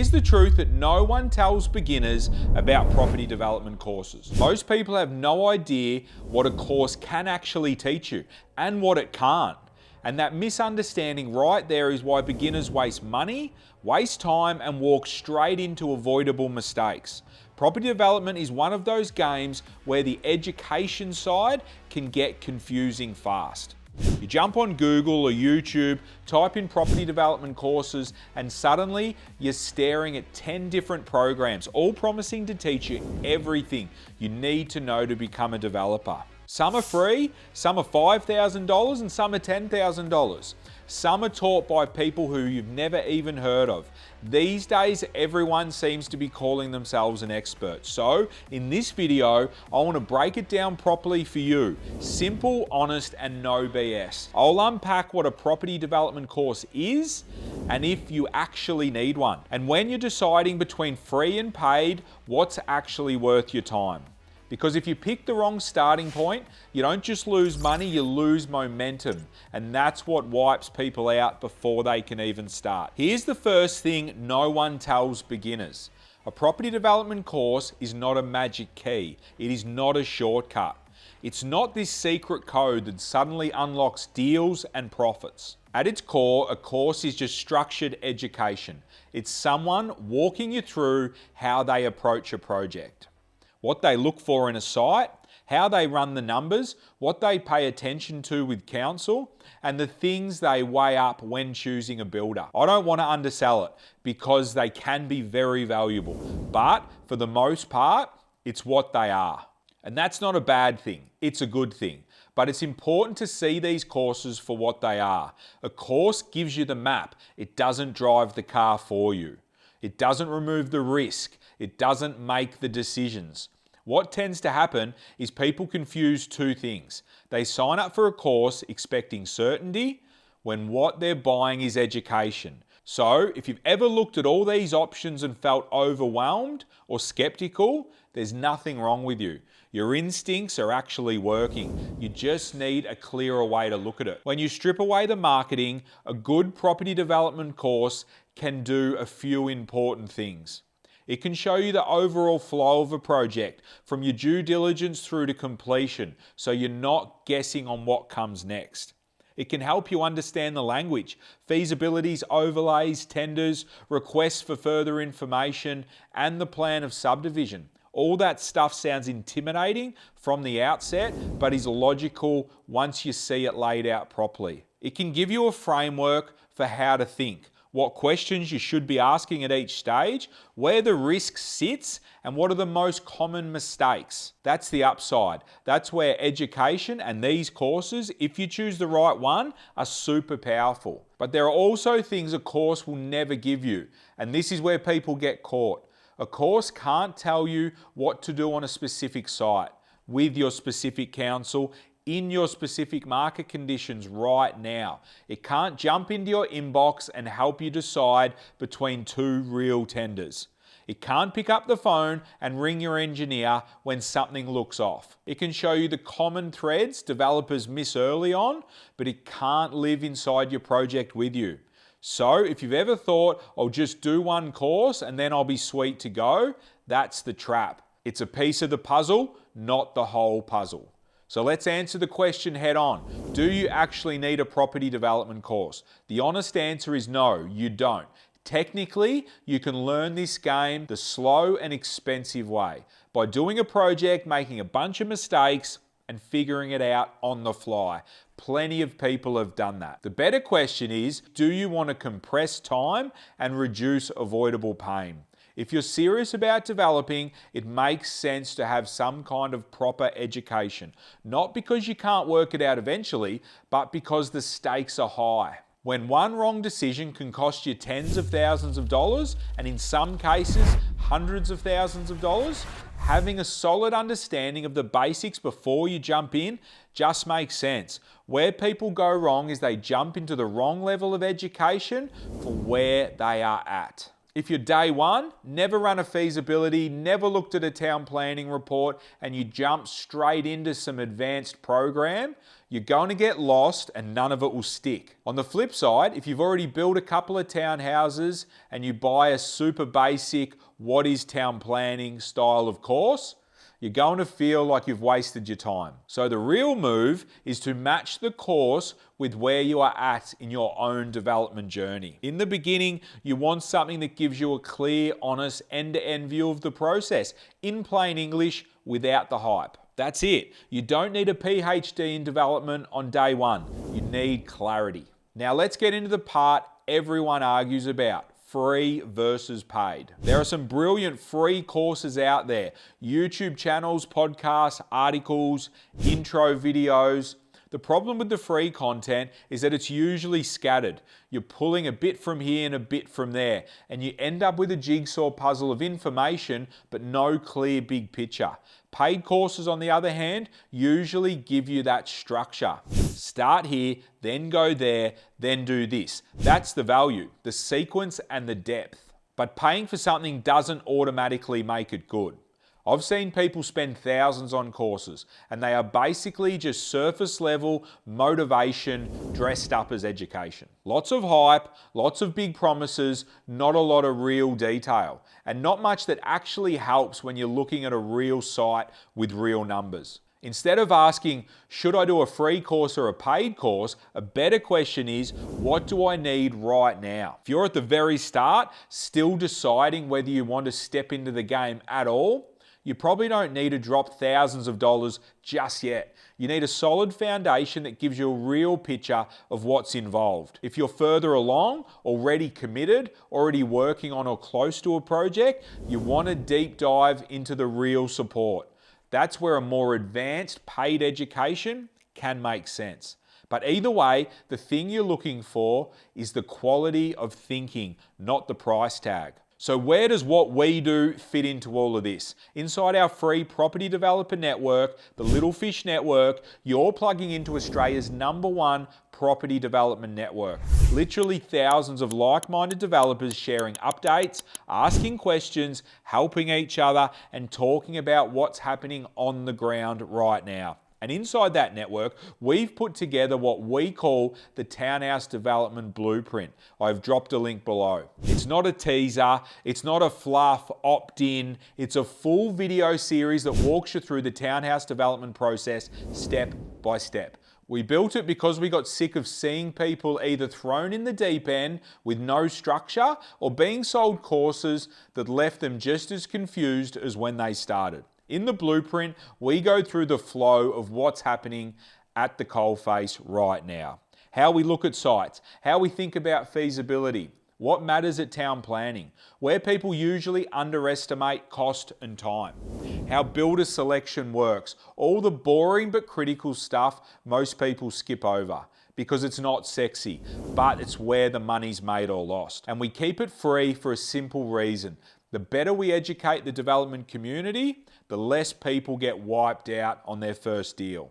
Here's the truth that no one tells beginners about property development courses. Most people have no idea what a course can actually teach you and what it can't. And that misunderstanding right there is why beginners waste money, waste time, and walk straight into avoidable mistakes. Property development is one of those games where the education side can get confusing fast. You jump on Google or YouTube, type in property development courses, and suddenly you're staring at 10 different programs, all promising to teach you everything you need to know to become a developer. Some are free, some are $5,000, and some are $10,000. Some are taught by people who you've never even heard of. These days, everyone seems to be calling themselves an expert. So, in this video, I want to break it down properly for you. Simple, honest, and no BS. I'll unpack what a property development course is, and if you actually need one. And when you're deciding between free and paid, what's actually worth your time. Because if you pick the wrong starting point, you don't just lose money, you lose momentum. And that's what wipes people out before they can even start. Here's the first thing no one tells beginners. A property development course is not a magic key. It is not a shortcut. It's not this secret code that suddenly unlocks deals and profits. At its core, a course is just structured education. It's someone walking you through how they approach a project. What they look for in a site, how they run the numbers, what they pay attention to with council, and the things they weigh up when choosing a builder. I don't want to undersell it because they can be very valuable, but for the most part, it's what they are. And that's not a bad thing, it's a good thing. But it's important to see these courses for what they are. A course gives you the map, it doesn't drive the car for you. It doesn't remove the risk, it doesn't make the decisions. What tends to happen is people confuse two things. They sign up for a course expecting certainty when what they're buying is education. So if you've ever looked at all these options and felt overwhelmed or skeptical, there's nothing wrong with you. Your instincts are actually working. You just need a clearer way to look at it. When you strip away the marketing, a good property development course can do a few important things. It can show you the overall flow of a project, from your due diligence through to completion, so you're not guessing on what comes next. It can help you understand the language, feasibilities, overlays, tenders, requests for further information, and the plan of subdivision. All that stuff sounds intimidating from the outset, but is logical once you see it laid out properly. It can give you a framework for how to think, what questions you should be asking at each stage, where the risk sits, and what are the most common mistakes. That's the upside. That's where education and these courses, if you choose the right one, are super powerful. But there are also things a course will never give you, and this is where people get caught. A course can't tell you what to do on a specific site, with your specific council, in your specific market conditions right now. It can't jump into your inbox and help you decide between two real tenders. It can't pick up the phone and ring your engineer when something looks off. It can show you the common threads developers miss early on, but it can't live inside your project with you. So if you've ever thought, I'll just do one course and then I'll be sweet to go, that's the trap. It's a piece of the puzzle, not the whole puzzle. So let's answer the question head on. Do you actually need a property development course? The honest answer is no, you don't. Technically, you can learn this game the slow and expensive way, by doing a project, making a bunch of mistakes, and figuring it out on the fly. Plenty of people have done that. The better question is, do you want to compress time and reduce avoidable pain? If you're serious about developing, it makes sense to have some kind of proper education. Not because you can't work it out eventually, but because the stakes are high. When one wrong decision can cost you tens of thousands of dollars, and in some cases, hundreds of thousands of dollars, having a solid understanding of the basics before you jump in just makes sense. Where people go wrong is they jump into the wrong level of education for where they are at. If you're day one, never run a feasibility, never looked at a town planning report, and you jump straight into some advanced program, you're going to get lost and none of it will stick. On the flip side, if you've already built a couple of townhouses and you buy a super basic, what is town planning style of course, you're going to feel like you've wasted your time. So the real move is to match the course with where you are at in your own development journey. In the beginning, you want something that gives you a clear, honest, end-to-end view of the process, in plain English, without the hype. That's it. You don't need a PhD in development on day one. You need clarity. Now let's get into the part everyone argues about. Free versus paid. There are some brilliant free courses out there. YouTube channels, podcasts, articles, intro videos. The problem with the free content is that it's usually scattered. You're pulling a bit from here and a bit from there, and you end up with a jigsaw puzzle of information, but no clear big picture. Paid courses, on the other hand, usually give you that structure. Start here, then go there, then do this. That's the value, the sequence and the depth. But paying for something doesn't automatically make it good. I've seen people spend thousands on courses and they are basically just surface level motivation dressed up as education. Lots of hype, lots of big promises, not a lot of real detail, and not much that actually helps when you're looking at a real site with real numbers. Instead of asking, should I do a free course or a paid course, a better question is, what do I need right now? If you're at the very start, still deciding whether you want to step into the game at all, you probably don't need to drop thousands of dollars just yet. You need a solid foundation that gives you a real picture of what's involved. If you're further along, already committed, already working on or close to a project, you want to deep dive into the real support. That's where a more advanced paid education can make sense. But either way, the thing you're looking for is the quality of thinking, not the price tag. So where does what we do fit into all of this? Inside our free property developer network, the Little Fish Network, you're plugging into Australia's #1 property development network. Literally thousands of like-minded developers sharing updates, asking questions, helping each other, and talking about what's happening on the ground right now. And inside that network, we've put together what we call the Townhouse Development Blueprint. I've dropped a link below. It's not a teaser, it's not a fluff opt-in, it's a full video series that walks you through the townhouse development process step by step. We built it because we got sick of seeing people either thrown in the deep end with no structure or being sold courses that left them just as confused as when they started. In the blueprint, we go through the flow of what's happening at the coalface right now. How we look at sites, how we think about feasibility, what matters at town planning, where people usually underestimate cost and time, how builder selection works, all the boring but critical stuff most people skip over because it's not sexy, but it's where the money's made or lost. And we keep it free for a simple reason. The better we educate the development community, the less people get wiped out on their first deal.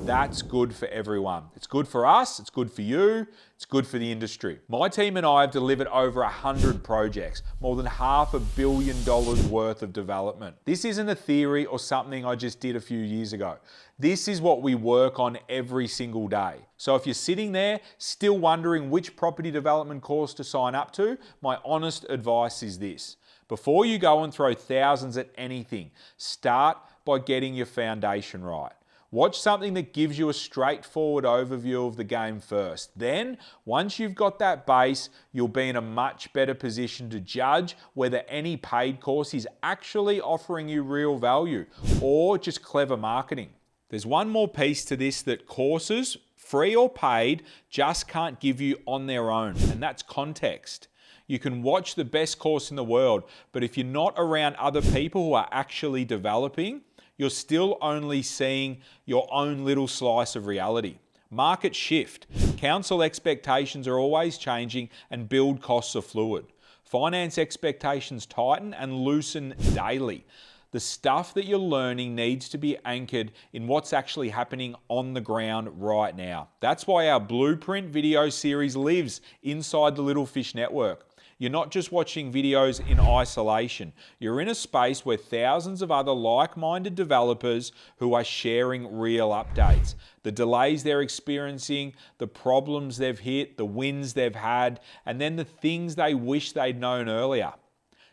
That's good for everyone. It's good for us, it's good for you, it's good for the industry. My team and I have delivered over 100 projects, more than $500 million worth of development. This isn't a theory or something I just did a few years ago. This is what we work on every single day. So if you're sitting there still wondering which property development course to sign up to, my honest advice is this. Before you go and throw thousands at anything, start by getting your foundation right. Watch something that gives you a straightforward overview of the game first. Then, once you've got that base, you'll be in a much better position to judge whether any paid course is actually offering you real value or just clever marketing. There's one more piece to this that courses, free or paid, just can't give you on their own, and that's context. You can watch the best course in the world, but if you're not around other people who are actually developing, you're still only seeing your own little slice of reality. Markets shift. Council expectations are always changing and build costs are fluid. Finance expectations tighten and loosen daily. The stuff that you're learning needs to be anchored in what's actually happening on the ground right now. That's why our Blueprint video series lives inside the Little Fish Network. You're not just watching videos in isolation. You're in a space where thousands of other like-minded developers who are sharing real updates. The delays they're experiencing, the problems they've hit, the wins they've had, and then the things they wish they'd known earlier.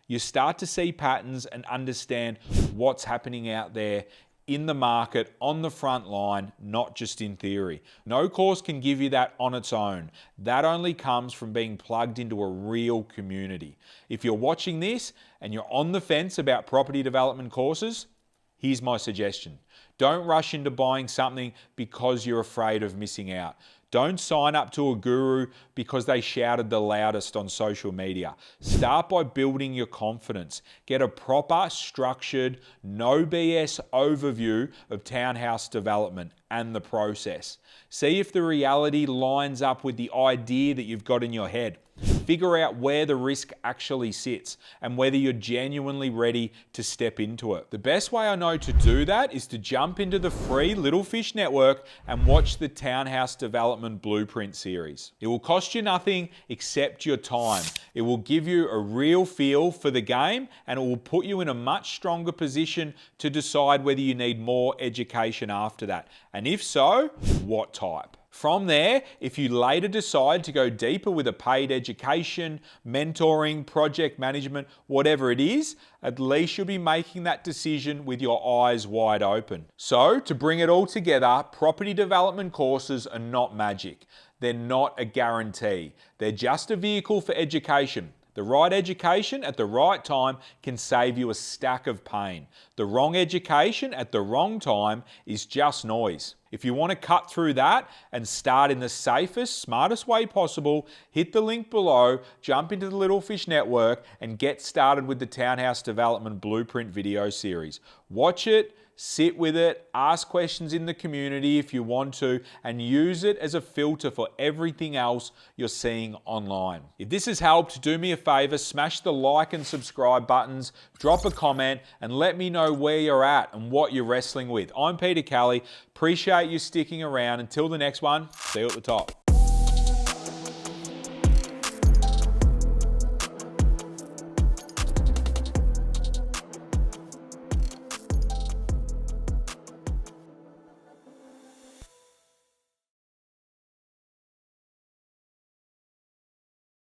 You start to see patterns and understand what's happening out there in the market, on the front line, not just in theory. No course can give you that on its own. That only comes from being plugged into a real community. If you're watching this and you're on the fence about property development courses, here's my suggestion. Don't rush into buying something because you're afraid of missing out. Don't sign up to a guru because they shouted the loudest on social media. Start by building your confidence. Get a proper, structured, no BS overview of townhouse development and the process. See if the reality lines up with the idea that you've got in your head. Figure out where the risk actually sits and whether you're genuinely ready to step into it. The best way I know to do that is to jump into the free Little Fish Network and watch the Townhouse Development Blueprint series. It will cost you nothing except your time. It will give you a real feel for the game and it will put you in a much stronger position to decide whether you need more education after that. And if so, what type? From there, if you later decide to go deeper with a paid education, mentoring, project management, whatever it is, at least you'll be making that decision with your eyes wide open. So, to bring it all together, property development courses are not magic. They're not a guarantee. They're just a vehicle for education. The right education at the right time can save you a stack of pain. The wrong education at the wrong time is just noise. If you want to cut through that and start in the safest, smartest way possible, hit the link below, jump into the Little Fish Network and get started with the Townhouse Development Blueprint video series. Watch it, sit with it, ask questions in the community if you want to, and use it as a filter for everything else you're seeing online. If this has helped, do me a favor, smash the like and subscribe buttons, drop a comment, and let me know where you're at and what you're wrestling with. I'm Peter Kelly. Appreciate you sticking around. Until the next one, see you at the top.